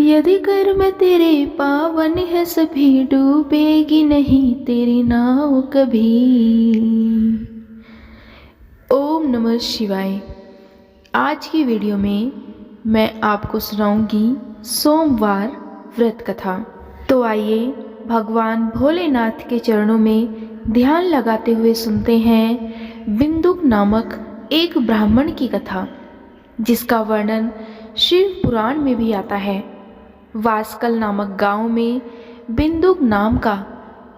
यदि कर्म तेरे पावन है सभी, डूबेगी नहीं तेरी नाव कभी। ओम नमः शिवाय। आज की वीडियो में मैं आपको सुनाऊंगी सोमवार व्रत कथा। तो आइए भगवान भोलेनाथ के चरणों में ध्यान लगाते हुए सुनते हैं बिंदुक नामक एक ब्राह्मण की कथा, जिसका वर्णन शिव पुराण में भी आता है। वासकल नामक गांव में बिंदुक नाम का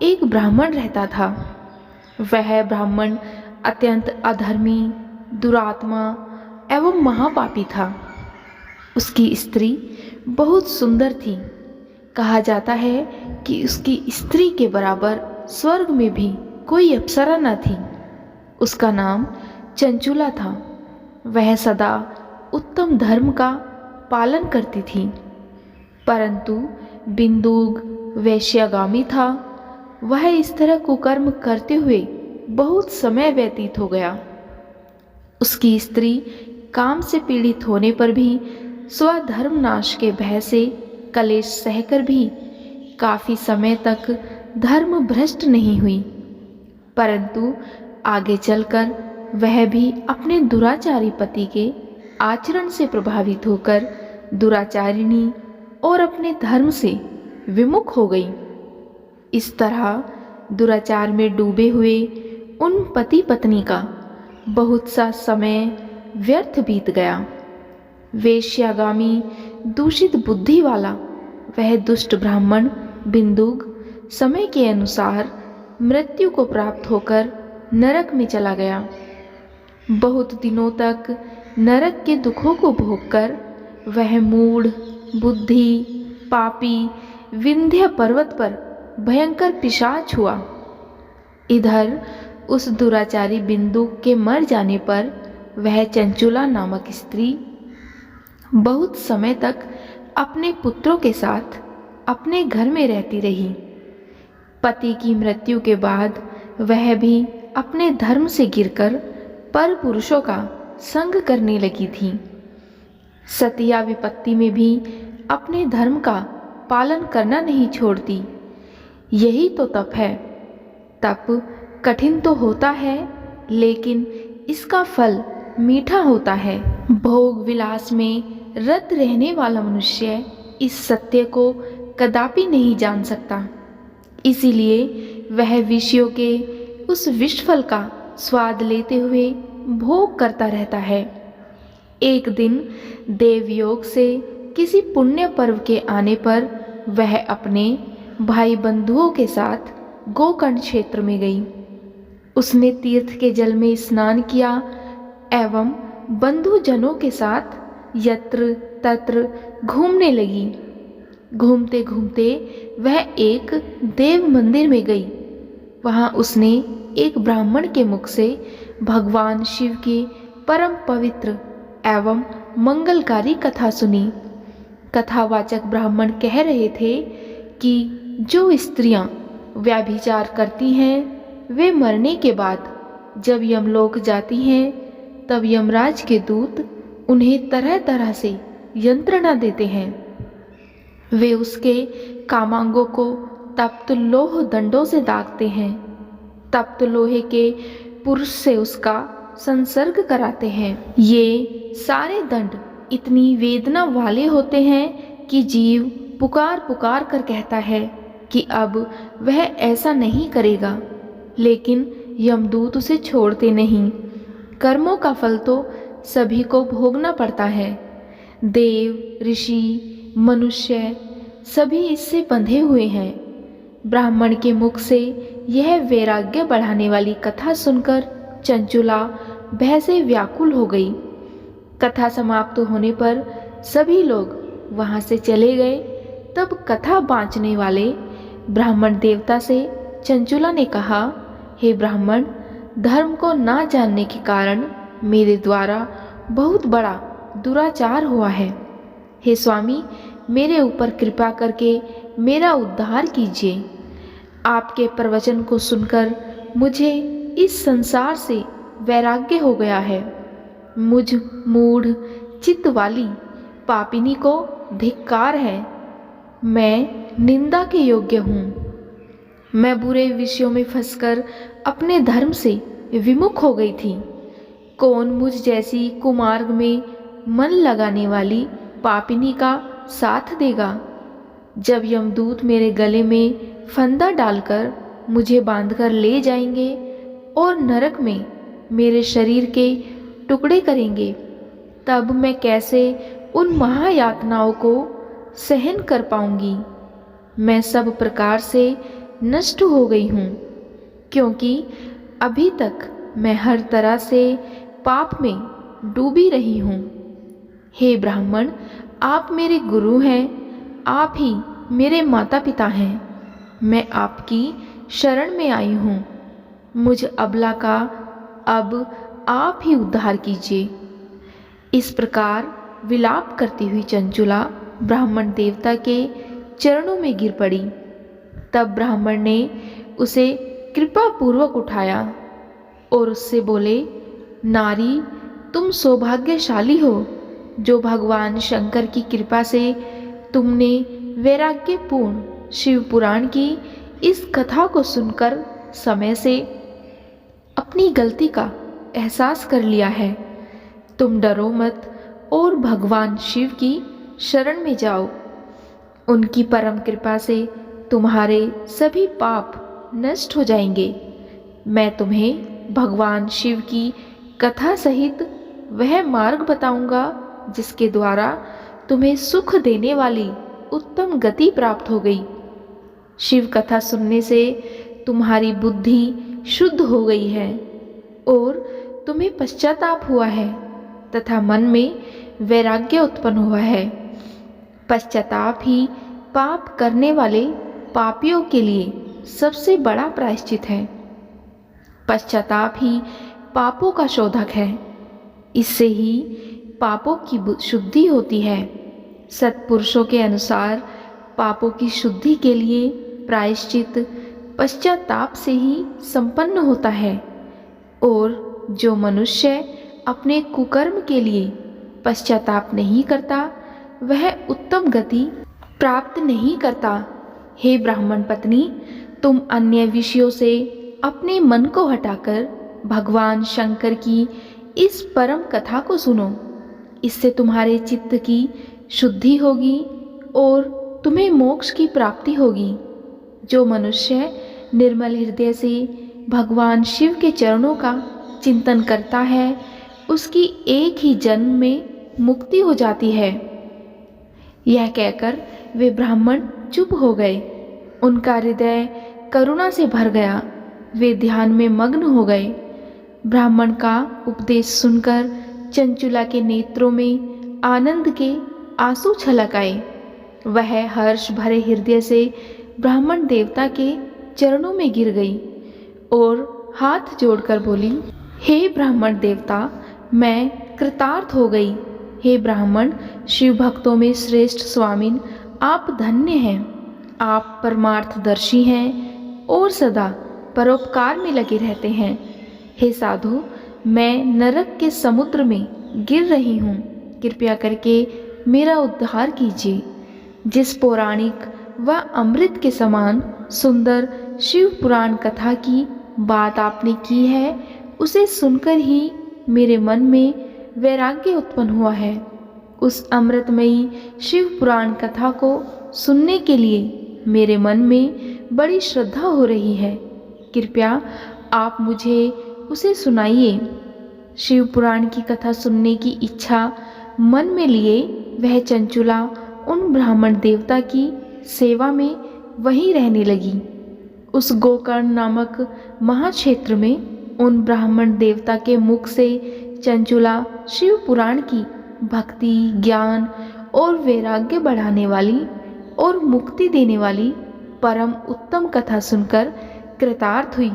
एक ब्राह्मण रहता था। वह ब्राह्मण अत्यंत अधर्मी, दुरात्मा एवं महापापी था। उसकी स्त्री बहुत सुंदर थी। कहा जाता है कि उसकी स्त्री के बराबर स्वर्ग में भी कोई अप्सरा न थी। उसका नाम चंचुला था। वह सदा उत्तम धर्म का पालन करती थी, परंतु बिंदुक वैश्यागामी था। वह इस तरह कुकर्म करते हुए बहुत समय व्यतीत हो गया। उसकी स्त्री काम से पीड़ित होने पर भी स्वधर्म नाश के भय से कलेश सहकर भी काफी समय तक धर्म भ्रष्ट नहीं हुई, परंतु आगे चलकर वह भी अपने दुराचारी पति के आचरण से प्रभावित होकर दुराचारिणी और अपने धर्म से विमुख हो गई। इस तरह दुराचार में डूबे हुए उन पति पत्नी का बहुत सा समय व्यर्थ बीत गया। वेश्यागामी दूषित बुद्धि वाला वह दुष्ट ब्राह्मण बिंदुक समय के अनुसार मृत्यु को प्राप्त होकर नरक में चला गया। बहुत दिनों तक नरक के दुखों को भोगकर वह मूढ़, बुद्धि, पापी विंध्य पर्वत पर भयंकर पिशाच हुआ। इधर उस दुराचारी बिंदुक के मर जाने पर वह चंचुला नामक स्त्री बहुत समय तक अपने पुत्रों के साथ अपने घर में रहती रही। पति की मृत्यु के बाद वह भी अपने धर्म से गिरकर पर पुरुषों का संग करने लगी थी। सतिया विपत्ति में भी अपने धर्म का पालन करना नहीं छोड़ती। यही तो तप है। तप कठिन तो होता है, लेकिन इसका फल मीठा होता है। भोग विलास में रत रहने वाला मनुष्य इस सत्य को कदापि नहीं जान सकता। इसीलिए वह विषयों के उस विषफल का स्वाद लेते हुए भोग करता रहता है। एक दिन देवयोग से किसी पुण्य पर्व के आने पर वह अपने भाई बंधुओं के साथ गोकर्ण क्षेत्र में गई। उसने तीर्थ के जल में स्नान किया एवं बंधुजनों के साथ यत्र तत्र घूमने लगी। घूमते घूमते वह एक देव मंदिर में गई। वहां उसने एक ब्राह्मण के मुख से भगवान शिव की परम पवित्र एवं मंगलकारी कथा सुनी। कथावाचक ब्राह्मण कह रहे थे कि जो स्त्रियां व्यभिचार करती हैं वे मरने के बाद जब यमलोक जाती हैं तब यमराज के दूत उन्हें तरह तरह से यंत्रणा देते हैं। वे उसके कामांगों को तप्त लोह दंडों से दागते हैं। तप्त लोहे के पुरुष से उसका संसर्ग कराते हैं। ये सारे दंड इतनी वेदना वाले होते हैं कि जीव पुकार पुकार कर कहता है कि अब वह ऐसा नहीं करेगा, लेकिन यमदूत उसे छोड़ते नहीं। कर्मों का फल तो सभी को भोगना पड़ता है। देव, ऋषि, मनुष्य सभी इससे बंधे हुए हैं। ब्राह्मण के मुख से यह वैराग्य बढ़ाने वाली कथा सुनकर चंचुला भय से व्याकुल हो गई। कथा समाप्त होने पर सभी लोग वहां से चले गए। तब कथा बाँचने वाले ब्राह्मण देवता से चंचुला ने कहा, हे ब्राह्मण, धर्म को ना जानने के कारण मेरे द्वारा बहुत बड़ा दुराचार हुआ है। हे स्वामी, मेरे ऊपर कृपा करके मेरा उद्धार कीजिए। आपके प्रवचन को सुनकर मुझे इस संसार से वैराग्य हो गया है। मुझ मूढ़ चित्त वाली पापिनी को धिक्कार है मैं निंदा के योग्य हूँ। मैं बुरे विषयों में फंसकर अपने धर्म से विमुख हो गई थी। कौन मुझ जैसी कुमार्ग में मन लगाने वाली पापिनी का साथ देगा? जब यमदूत मेरे गले में फंदा डालकर मुझे बांधकर ले जाएंगे और नरक में मेरे शरीर के टुकड़े करेंगे, तब मैं कैसे उन महायातनाओं को सहन कर पाऊंगी। मैं सब प्रकार से नष्ट हो गई हूँ, क्योंकि अभी तक मैं हर तरह से पाप में डूबी रही हूँ। हे ब्राह्मण, आप मेरे गुरु हैं, आप ही मेरे माता पिता हैं। मैं आपकी शरण में आई हूँ। मुझ अबला का अब आप ही उद्धार कीजिए। इस प्रकार विलाप करती हुई चंचुला ब्राह्मण देवता के चरणों में गिर पड़ी। तब ब्राह्मण ने उसे कृपा पूर्वक उठाया और उससे बोले, नारी, तुम सौभाग्यशाली हो जो भगवान शंकर की कृपा से तुमने वैराग्यपूर्ण शिव पुराण की इस कथा को सुनकर समय से अपनी गलती का एहसास कर लिया है। तुम डरो मत और भगवान शिव की शरण में जाओ। उनकी परम कृपा से तुम्हारे सभी पाप नष्ट हो जाएंगे। मैं तुम्हें भगवान शिव की कथा सहित वह मार्ग बताऊंगा जिसके द्वारा तुम्हें सुख देने वाली उत्तम गति प्राप्त हो गई। शिव कथा सुनने से तुम्हारी बुद्धि शुद्ध हो गई है और तुम्हें पश्चाताप हुआ है तथा मन में वैराग्य उत्पन्न हुआ है। पश्चाताप ही पाप करने वाले पापियों के लिए सबसे बड़ा प्रायश्चित है। पश्चाताप ही पापों का शोधक है। इससे ही पापों की शुद्धि होती है। सत्पुरुषों के अनुसार पापों की शुद्धि के लिए प्रायश्चित पश्चाताप से ही संपन्न होता है, और जो मनुष्य अपने कुकर्म के लिए पश्चाताप नहीं करता वह उत्तम गति प्राप्त नहीं करता। हे ब्राह्मण पत्नी, तुम अन्य विषयों से अपने मन को हटाकर भगवान शंकर की इस परम कथा को सुनो। इससे तुम्हारे चित्त की शुद्धि होगी और तुम्हें मोक्ष की प्राप्ति होगी। जो मनुष्य निर्मल हृदय से भगवान शिव के चरणों का चिंतन करता है उसकी एक ही जन्म में मुक्ति हो जाती है। यह कहकर वे ब्राह्मण चुप हो गए। उनका हृदय करुणा से भर गया। वे ध्यान में मग्न हो गए। ब्राह्मण का उपदेश सुनकर चंचुला के नेत्रों में आनंद के आंसू छलक आए। वह हर्ष भरे हृदय से ब्राह्मण देवता के चरणों में गिर गई और हाथ जोड़कर बोली, हे ब्राह्मण देवता, मैं कृतार्थ हो गई। हे ब्राह्मण, शिव भक्तों में श्रेष्ठ स्वामिन, आप धन्य हैं। आप परमार्थदर्शी हैं और सदा परोपकार में लगे रहते हैं। हे साधु, मैं नरक के समुद्र में गिर रही हूँ। कृपया करके मेरा उद्धार कीजिए। जिस पौराणिक व अमृत के समान सुंदर शिव पुराण कथा की बात आपने की है, उसे सुनकर ही मेरे मन में वैराग्य उत्पन्न हुआ है। उस अमृतमयी शिव पुराण कथा को सुनने के लिए मेरे मन में बड़ी श्रद्धा हो रही है। कृपया आप मुझे उसे सुनाइए। शिव पुराण की कथा सुनने की इच्छा मन में लिए वह चंचुला उन ब्राह्मण देवता की सेवा में वहीं रहने लगी। उस गोकर्ण नामक महाक्षेत्र में उन ब्राह्मण देवता के मुख से चंचुला शिव पुराण की भक्ति, ज्ञान और वैराग्य बढ़ाने वाली और मुक्ति देने वाली परम उत्तम कथा सुनकर कृतार्थ हुई।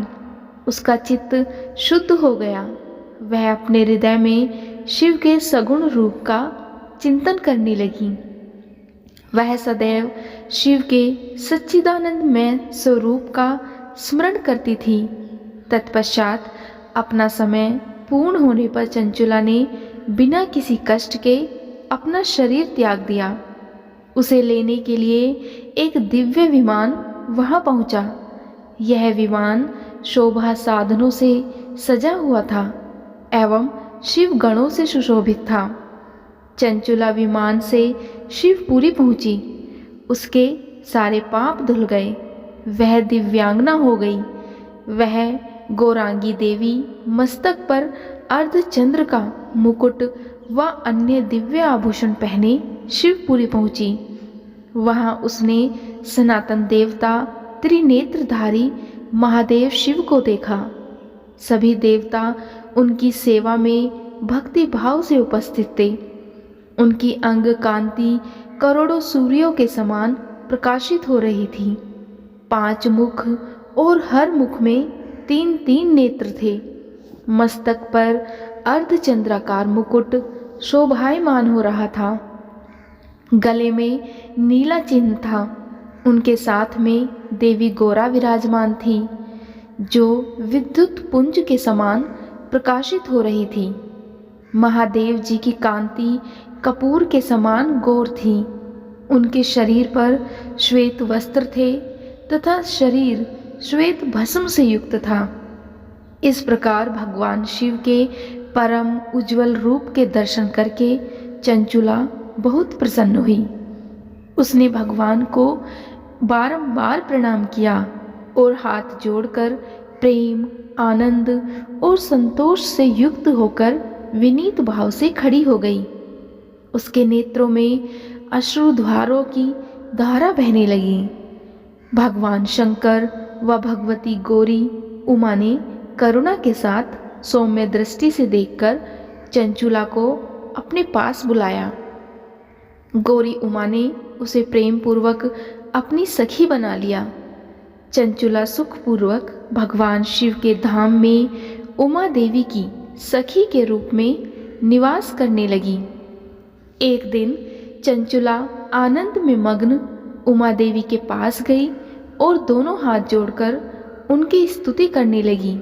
उसका चित्त शुद्ध हो गया। वह अपने हृदय में शिव के सगुण रूप का चिंतन करने लगी। वह सदैव शिव के सच्चिदानंदमय स्वरूप का स्मरण करती थी। तत्पश्चात अपना समय पूर्ण होने पर चंचुला ने बिना किसी कष्ट के अपना शरीर त्याग दिया। उसे लेने के लिए एक दिव्य विमान वहां पहुंचा। यह विमान शोभा साधनों से सजा हुआ था एवं शिव गणों से सुशोभित था। चंचुला विमान से शिवपुरी पहुंची। उसके सारे पाप धुल गए। वह दिव्यांगना हो गई। वह गौरांगी देवी मस्तक पर अर्धचंद्र का मुकुट व अन्य दिव्य आभूषण पहने शिवपुरी पहुंची। वहां उसने सनातन देवता त्रिनेत्रधारी महादेव शिव को देखा। सभी देवता उनकी सेवा में भक्ति भाव से उपस्थित थे। उनकी अंग कांति करोड़ों सूर्यों के समान प्रकाशित हो रही थी। 5 मुख और हर मुख में 3-3 नेत्र थे। मस्तक पर अर्धचंद्राकार मुकुट शोभायमान हो रहा था। गले में नीला चिन्ह था। उनके साथ में देवी गौरा विराजमान थी, जो विद्युत पुंज के समान प्रकाशित हो रही थी। महादेव जी की कांति कपूर के समान गौर थी। उनके शरीर पर श्वेत वस्त्र थे तथा शरीर श्वेत भस्म से युक्त था। इस प्रकार भगवान शिव के परम उज्जवल रूप के दर्शन करके चंचुला बहुत प्रसन्न हुई। उसने भगवान को बारंबार प्रणाम किया और हाथ जोड़कर प्रेम, आनंद और संतोष से युक्त होकर विनीत भाव से खड़ी हो गई। उसके नेत्रों में अश्रुधारों की धारा बहने लगी। भगवान शंकर व भगवती गौरी उमा ने करुणा के साथ सौम्य दृष्टि से देखकर चंचुला को अपने पास बुलाया। गौरी उमा ने उसे प्रेम पूर्वक अपनी सखी बना लिया। चंचुला सुखपूर्वक भगवान शिव के धाम में उमा देवी की सखी के रूप में निवास करने लगी। एक दिन चंचुला आनंद में मग्न उमा देवी के पास गई और दोनों हाथ जोड़कर उनकी स्तुति करने लगी।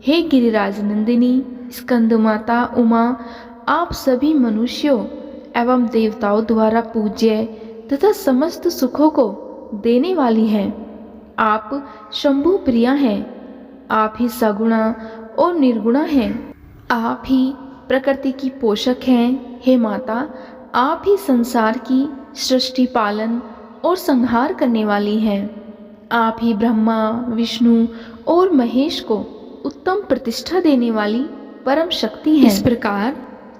हे गिरिराज नंदिनी स्कंद माता उमा, आप सभी मनुष्यों एवं देवताओं द्वारा पूज्य तथा समस्त सुखों को देने वाली हैं। आप शंभु प्रिया हैं। आप ही सगुणा और निर्गुणा हैं। आप ही प्रकृति की पोषक हैं। हे माता, आप ही संसार की सृष्टि पालन और संहार करने वाली हैं। आप ही ब्रह्मा, विष्णु और महेश को उत्तम प्रतिष्ठा देने वाली परम शक्ति हैं। इस प्रकार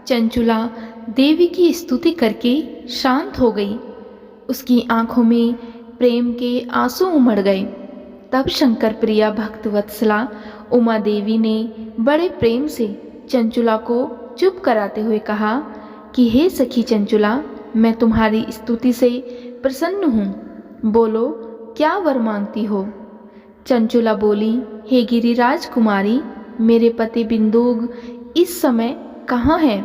चंचुला देवी की स्तुति करके शांत हो गई। उसकी आंखों में प्रेम के आंसू उमड़ गए। तब शंकर प्रिया भक्त वत्सला उमा देवी ने बड़े प्रेम से चंचुला को चुप कराते हुए कहा कि हे सखी चंचुला, मैं तुम्हारी स्तुति से प्रसन्न हूँ। बोलो, क्या वर मांगती हो? चंचुला बोली, हे गिरिराज कुमारी, मेरे पति बिंदुग इस समय कहाँ हैं?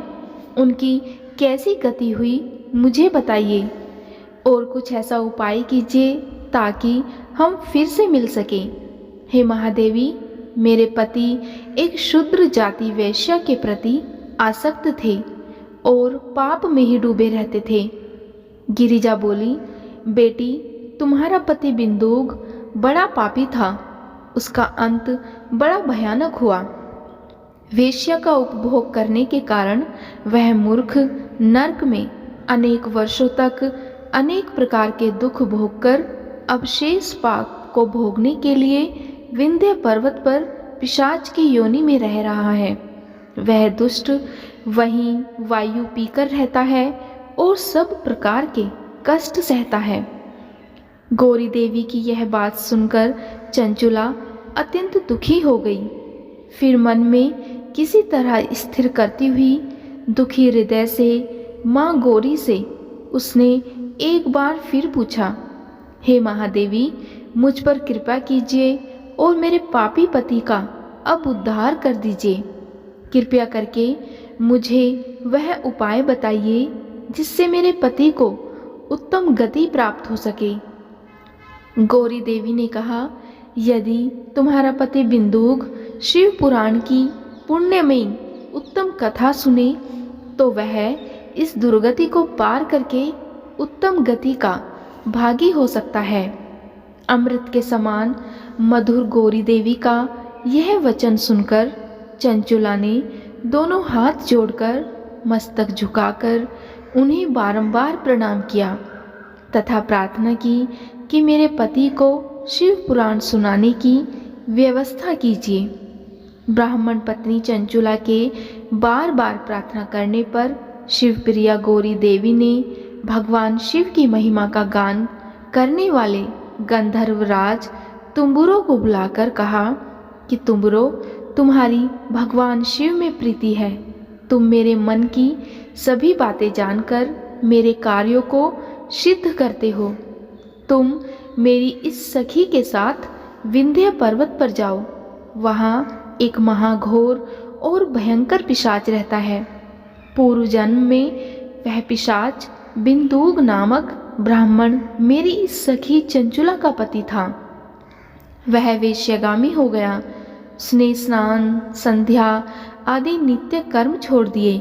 उनकी कैसी गति हुई मुझे बताइए और कुछ ऐसा उपाय कीजिए ताकि हम फिर से मिल सकें। हे महादेवी, मेरे पति एक शूद्र जाति वैश्या के प्रति आसक्त थे और पाप में ही डूबे रहते थे। गिरिजा बोली, बेटी, तुम्हारा पति बिंदुग बड़ा पापी था। उसका अंत बड़ा भयानक हुआ। वेश्या का उपभोग करने के कारण वह मूर्ख नरक में अनेक वर्षों तक अनेक प्रकार के दुख भोगकर अब शेष पाप को भोगने के लिए विंध्य पर्वत पर पिशाच की योनि में रह रहा है। वह दुष्ट वहीं वायु पीकर रहता है और सब प्रकार के कष्ट सहता है। गौरी देवी की यह बात सुनकर चंचुला अत्यंत दुखी हो गई। फिर मन में किसी तरह स्थिर करती हुई दुखी हृदय से माँ गौरी से उसने एक बार फिर पूछा, हे महादेवी, मुझ पर कृपा कीजिए और मेरे पापी पति का अब उद्धार कर दीजिए। कृपया करके मुझे वह उपाय बताइए जिससे मेरे पति को उत्तम गति प्राप्त हो सके। गौरी देवी ने कहा, यदि तुम्हारा पति बिंदुग शिव पुराण की पुण्यमयी उत्तम कथा सुने तो वह इस दुर्गति को पार करके उत्तम गति का भागी हो सकता है। अमृत के समान मधुर गौरी देवी का यह वचन सुनकर चंचुला ने दोनों हाथ जोड़कर मस्तक झुकाकर उन्हें बारंबार प्रणाम किया तथा प्रार्थना की कि मेरे पति को शिव पुराण सुनाने की व्यवस्था कीजिए। ब्राह्मण पत्नी चंचुला के बार बार प्रार्थना करने पर शिवप्रिया गौरी देवी ने भगवान शिव की महिमा का गान करने वाले गंधर्वराज तुम्बुरो को बुलाकर कहा कि तुम्बुरो, तुम्हारी भगवान शिव में प्रीति है। तुम मेरे मन की सभी बातें जानकर मेरे कार्यों को सिद्ध करते हो। तुम मेरी इस सखी के साथ विंध्य पर्वत पर जाओ। वहाँ एक महाघोर और भयंकर पिशाच रहता है। पूर्व जन्म में वह पिशाच बिंदुक नामक ब्राह्मण मेरी इस सखी चंचुला का पति था। वह वेश्यागामी हो गया। उसने स्नान, संध्या आदि नित्य कर्म छोड़ दिए।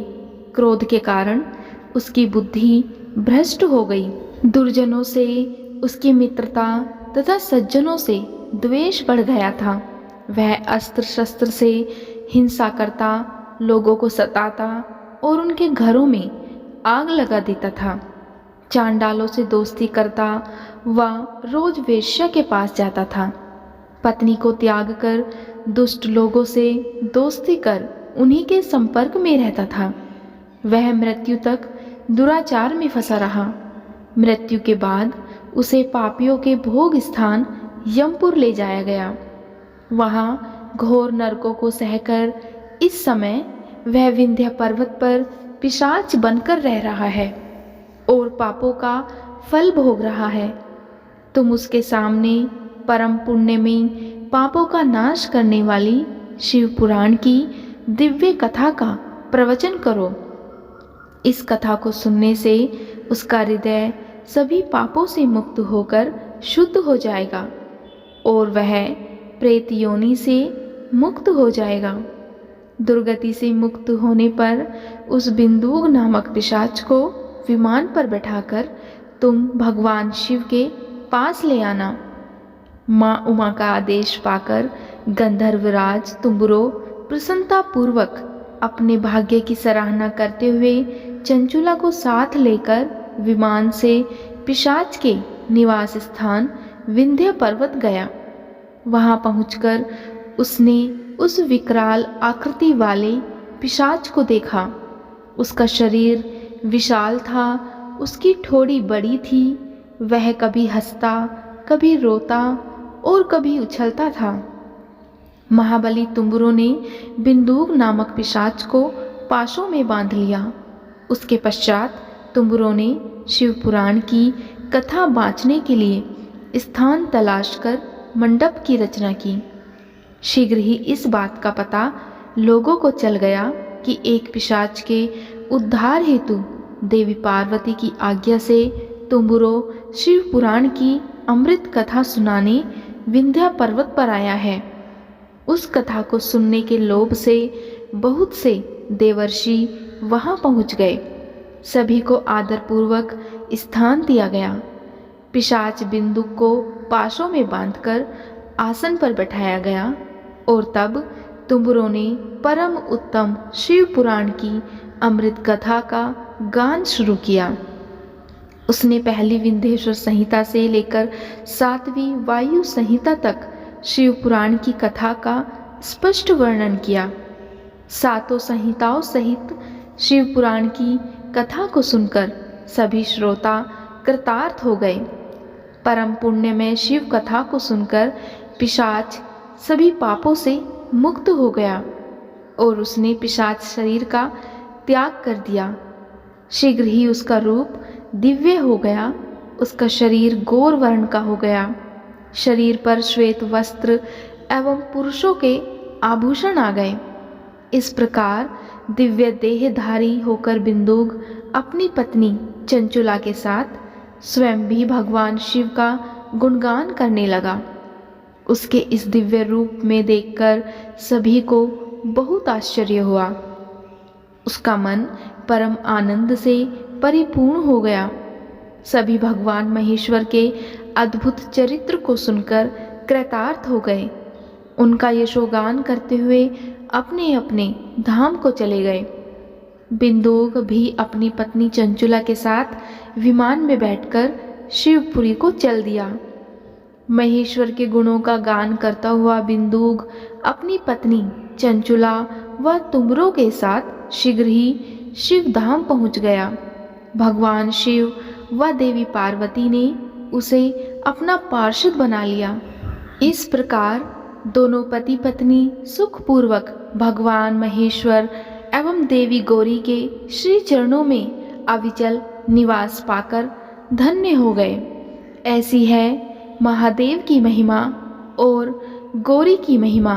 क्रोध के कारण उसकी बुद्धि भ्रष्ट हो गई। दुर्जनों से उसकी मित्रता तथा सज्जनों से द्वेष बढ़ गया था। वह अस्त्र शस्त्र से हिंसा करता, लोगों को सताता और उनके घरों में आग लगा देता था। चांडालों से दोस्ती करता व रोज वेश्या के पास जाता था। पत्नी को त्याग कर दुष्ट लोगों से दोस्ती कर उन्हीं के संपर्क में रहता था। वह मृत्यु तक दुराचार में फंसा रहा। मृत्यु के बाद उसे पापियों के भोग स्थान यमपुर ले जाया गया। वहाँ घोर नरकों को सहकर इस समय वह विंध्य पर्वत पर पिशाच बनकर रह रहा है और पापों का फल भोग रहा है। तुम उसके सामने परम पुण्य में पापों का नाश करने वाली शिव पुराण की दिव्य कथा का प्रवचन करो। इस कथा को सुनने से उसका हृदय सभी पापों से मुक्त होकर शुद्ध हो जाएगा और वह प्रेत योनि से मुक्त हो जाएगा। दुर्गति से मुक्त होने पर उस बिंदुक नामक पिशाच को विमान पर बैठाकर तुम भगवान शिव के पास ले आना। माँ उमा का आदेश पाकर गंधर्वराज तुम्बुरो प्रसन्नता पूर्वक अपने भाग्य की सराहना करते हुए चंचुला को साथ लेकर विमान से पिशाच के निवास स्थान विंध्य पर्वत गया। वहां पहुंचकर उसने उस विकराल आकृति वाले पिशाच को देखा। उसका शरीर विशाल था, उसकी ठोड़ी बड़ी थी। वह कभी हंसता, कभी रोता और कभी उछलता था। महाबली तुम्बुरो ने बिंदुक नामक पिशाच को पाशों में बांध लिया। उसके पश्चात तुम्बुरो ने शिव पुराण की कथा बाँचने के लिए स्थान तलाश कर मंडप की रचना की। शीघ्र ही इस बात का पता लोगों को चल गया कि एक पिशाच के उद्धार हेतु देवी पार्वती की आज्ञा से तुम्बुरो शिव पुराण की अमृत कथा सुनाने विंध्य पर्वत पर आया है। उस कथा को सुनने के लोभ से बहुत से देवर्षि वहां पहुंच गए। सभी को आदरपूर्वक स्थान दिया गया। पिशाच बिंदु को पाशों में बांधकर आसन पर बैठाया गया और तब तुम्बुरो ने परम उत्तम शिव पुराण की अमृत कथा का गान शुरू किया। उसने पहली विंध्येश्वर संहिता से लेकर 7वीं वायु संहिता तक शिव पुराण की कथा का स्पष्ट वर्णन किया। 7 संहिताओं सहित शिव पुराण की कथा को सुनकर सभी श्रोता कृतार्थ हो गए। परम पुण्य में शिव कथा को सुनकर पिशाच सभी पापों से मुक्त हो गया और उसने पिशाच शरीर का त्याग कर दिया। शीघ्र ही उसका रूप दिव्य हो गया। उसका शरीर गौर वर्ण का हो गया। शरीर पर श्वेत वस्त्र एवं पुरुषों के आभूषण आ गए। इस प्रकार दिव्य देहधारी होकर बिंदुक अपनी पत्नी चंचुला के साथ स्वयं भी भगवान शिव का गुणगान करने लगा। उसके इस दिव्य रूप में देखकर सभी को बहुत आश्चर्य हुआ। उसका मन परम आनंद से परिपूर्ण हो गया। सभी भगवान महेश्वर के अद्भुत चरित्र को सुनकर कृतार्थ हो गए। उनका यशोगान करते हुए अपने अपने धाम को चले गए। बिंदुक भी अपनी पत्नी चंचुला के साथ विमान में बैठकर शिवपुरी को चल दिया। महेश्वर के गुणों का गान करता हुआ बिंदुक अपनी पत्नी चंचुला व तुमरों के साथ शीघ्र ही शिवधाम पहुंच गया। भगवान शिव व देवी पार्वती ने उसे अपना पार्षद बना लिया। इस प्रकार दोनों पति पत्नी सुखपूर्वक भगवान महेश्वर एवं देवी गौरी के श्री चरणों में अविचल निवास पाकर धन्य हो गए। ऐसी है महादेव की महिमा और गौरी की महिमा।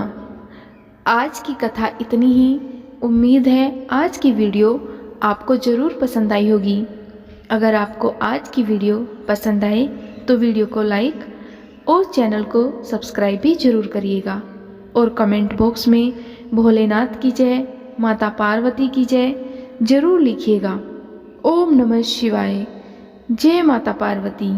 आज की कथा इतनी ही। उम्मीद है आज की वीडियो आपको ज़रूर पसंद आई होगी। अगर आपको आज की वीडियो पसंद आए तो वीडियो को लाइक और चैनल को सब्सक्राइब भी ज़रूर करिएगा और कमेंट बॉक्स में भोलेनाथ की जय, माता पार्वती की जय ज़रूर लिखिएगा। ओम नमः शिवाय। जय माता पार्वती।